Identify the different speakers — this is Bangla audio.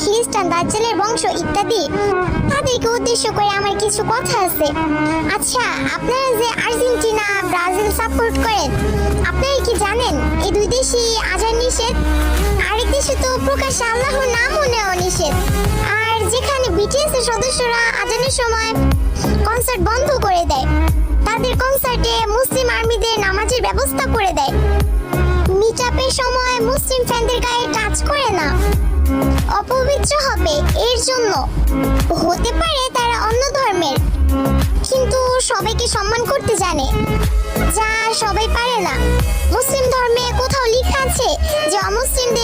Speaker 1: খ্রিস্টান দাজ্জালের বংশ ইত্যাদি, তাদেরকে উদ্দেশ্য করে আমার কিছু কথা আছে। আচ্ছা, আপনারা যে আর্জেন্টিনা ব্রাজিল সাপোর্ট করেন, আপনারা কি জানেন এই দুই দেশই আজান নিষেধ? আরেক দেশে তো প্রকাশ্যে আল্লাহর নামও নেওয়া নিষেধ। আর যেখানে বিটিএস এর সদস্যরা আজানের সময় কনসার্ট বন্ধ করে দেয়, তাদের কনসার্টে মুসলিম আর্মিদের নামাজের ব্যবস্থা করে দেয়, মিটআপের সময় মুসলিম ফ্যানদের গায়ে টাচ করে না, অপবিত্র হবে এর জন্য। হতে পারে তারা অন্য ধর্মের, কিন্তু সবাইকে সম্মান করতে জানে, যা সবাই পারে না। মুসলিম ধর্মে কোথাও লেখা আছে যে অমুসলিমদের